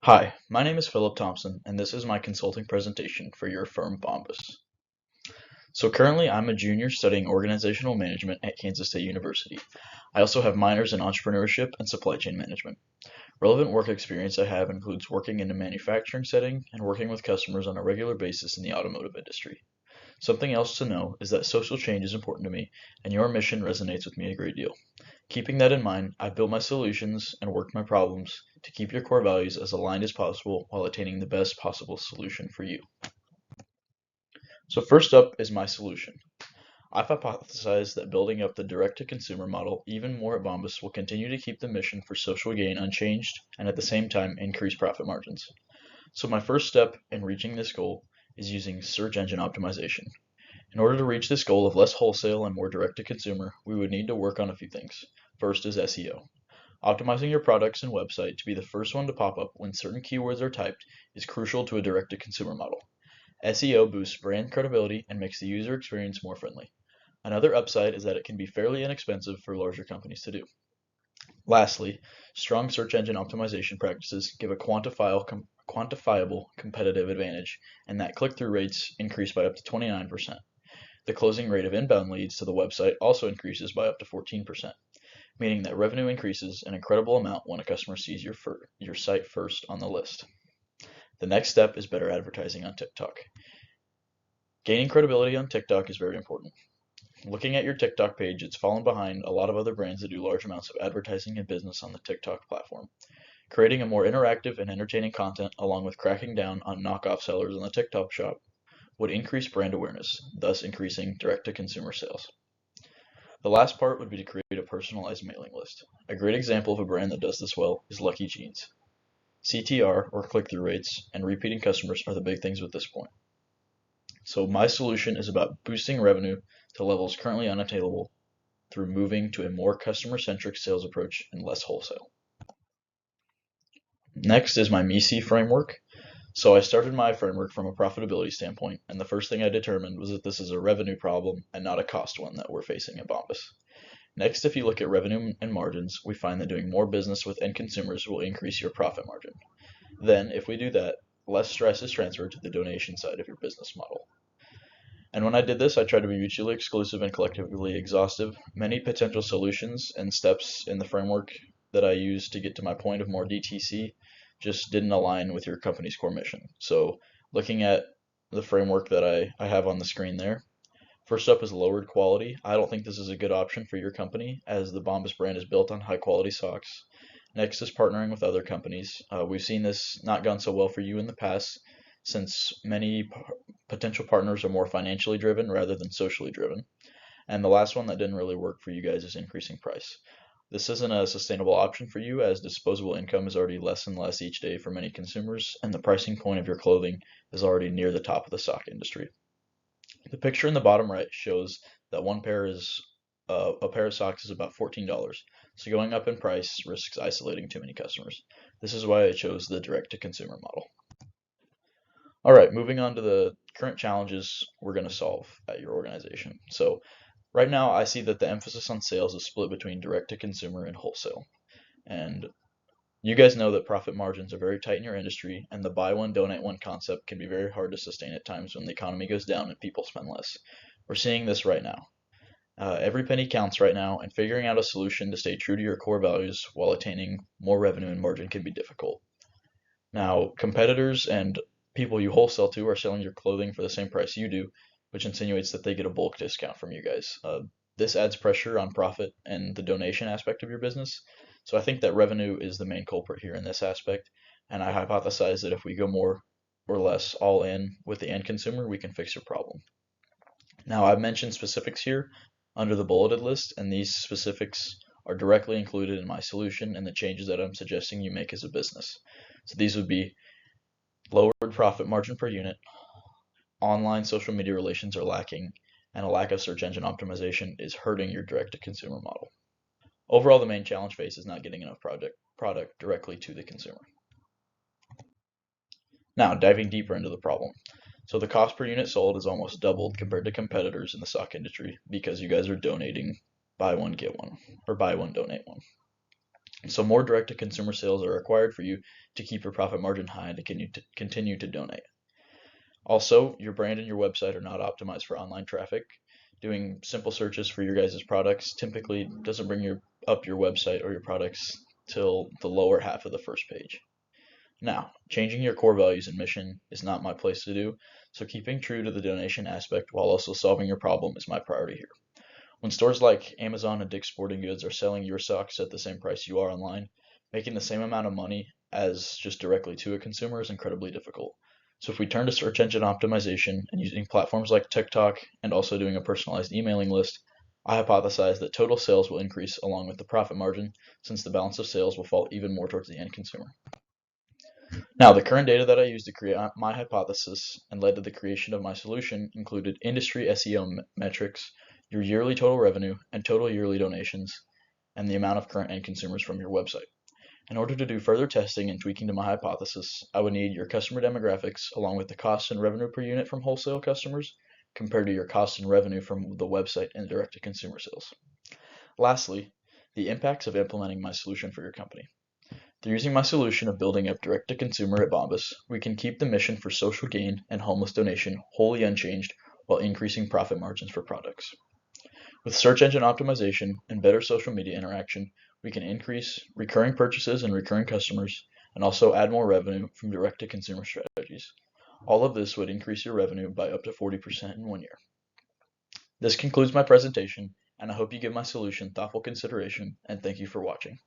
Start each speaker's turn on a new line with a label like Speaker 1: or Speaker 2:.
Speaker 1: Hi, my name is Philip Thompson, and this is my consulting presentation for your firm Bombas. So currently, I'm a junior studying organizational management at Kansas State University. I also have minors in entrepreneurship and supply chain management. Relevant work experience I have includes working in a manufacturing setting and working with customers on a regular basis in the automotive industry. Something else to know is that social change is important to me, and your mission resonates with me a great deal. Keeping that in mind, I've built my solutions and worked my problems to keep your core values as aligned as possible while attaining the best possible solution for you. So first up is my solution. I've hypothesized that building up the direct-to-consumer model even more at Bombas will continue to keep the mission for social gain unchanged and at the same time increase profit margins. So my first step in reaching this goal is using search engine optimization. In order to reach this goal of less wholesale and more direct-to-consumer, we would need to work on a few things. First is SEO. Optimizing your products and website to be the first one to pop up when certain keywords are typed is crucial to a direct-to-consumer model. SEO boosts brand credibility and makes the user experience more friendly. Another upside is that it can be fairly inexpensive for larger companies to do. Lastly, strong search engine optimization practices give a quantifiable competitive advantage, and that click-through rates increase by up to 29%. The closing rate of inbound leads to the website also increases by up to 14%, meaning that revenue increases an incredible amount when a customer sees your site first on the list. The next step is better advertising on TikTok. Gaining credibility on TikTok is very important. Looking at your TikTok page, it's fallen behind a lot of other brands that do large amounts of advertising and business on the TikTok platform. Creating a more interactive and entertaining content, along with cracking down on knockoff sellers in the TikTok shop, would increase brand awareness, thus increasing direct-to-consumer sales. The last part would be to create a personalized mailing list. A great example of a brand that does this well is Lucky Jeans. CTR, or click-through rates, and repeating customers are the big things with this point. So my solution is about boosting revenue to levels currently unattainable through moving to a more customer-centric sales approach and less wholesale. Next is my MECE framework. So I started my framework from a profitability standpoint, and the first thing I determined was that this is a revenue problem and not a cost one that we're facing at Bombas. Next, if you look at revenue and margins, we find that doing more business with end consumers will increase your profit margin. Then, if we do that, less stress is transferred to the donation side of your business model. And when I did this, I tried to be mutually exclusive and collectively exhaustive. Many potential solutions and steps in the framework that I used to get to my point of more DTC just didn't align with your company's core mission. So looking at the framework that I have on the screen there, first up is lowered quality. I don't think this is a good option for your company as the Bombas brand is built on high quality socks. Next is partnering with other companies. We've seen this not gone so well for you in the past since many potential partners are more financially driven rather than socially driven. And the last one that didn't really work for you guys is increasing price. This isn't a sustainable option for you as disposable income is already less and less each day for many consumers, and the pricing point of your clothing is already near the top of the sock industry. The picture in the bottom right shows that a pair of socks is about $14, so going up in price risks isolating too many customers. This is why I chose the direct-to-consumer model. All right, moving on to the current challenges we're going to solve at your organization. So right now, I see that the emphasis on sales is split between direct to consumer and wholesale. And you guys know that profit margins are very tight in your industry, and the buy one, donate one concept can be very hard to sustain at times when the economy goes down and people spend less. We're seeing this right now. Every penny counts right now, and figuring out a solution to stay true to your core values while attaining more revenue and margin can be difficult. Now, competitors and people you wholesale to are selling your clothing for the same price you do, which insinuates that they get a bulk discount from you guys. This adds pressure on profit and the donation aspect of your business. So I think that revenue is the main culprit here in this aspect. And I hypothesize that if we go more or less all in with the end consumer, we can fix your problem. Now, I've mentioned specifics here under the bulleted list, and these specifics are directly included in my solution and the changes that I'm suggesting you make as a business. So these would be lowered profit margin per unit, online social media relations are lacking, and a lack of search engine optimization is hurting your direct-to-consumer model. Overall, the main challenge faced is not getting enough product directly to the consumer. Now, diving deeper into the problem. So the cost per unit sold is almost doubled compared to competitors in the sock industry because you guys are donating buy one, get one, or buy one, donate one. So more direct-to-consumer sales are required for you to keep your profit margin high and to continue to donate. Also, your brand and your website are not optimized for online traffic. Doing simple searches for your guys' products typically doesn't bring up your website or your products till the lower half of the first page. Now, changing your core values and mission is not my place to do, so keeping true to the donation aspect while also solving your problem is my priority here. When stores like Amazon and Dick's Sporting Goods are selling your socks at the same price you are online, making the same amount of money as just directly to a consumer is incredibly difficult. So if we turn to search engine optimization and using platforms like TikTok and also doing a personalized emailing list, I hypothesize that total sales will increase along with the profit margin, since the balance of sales will fall even more towards the end consumer. Now, the current data that I used to create my hypothesis and led to the creation of my solution included industry SEO metrics, your yearly total revenue, and total yearly donations, and the amount of current end consumers from your website. In order to do further testing and tweaking to my hypothesis, I would need your customer demographics along with the cost and revenue per unit from wholesale customers compared to your cost and revenue from the website and direct-to-consumer sales. Lastly, the impacts of implementing my solution for your company. Through using my solution of building up direct-to-consumer at Bombas, we can keep the mission for social gain and homeless donation wholly unchanged while increasing profit margins for products. With search engine optimization and better social media interaction, we can increase recurring purchases and recurring customers, and also add more revenue from direct-to-consumer strategies. All of this would increase your revenue by up to 40% in 1 year. This concludes my presentation, and I hope you give my solution thoughtful consideration, and thank you for watching.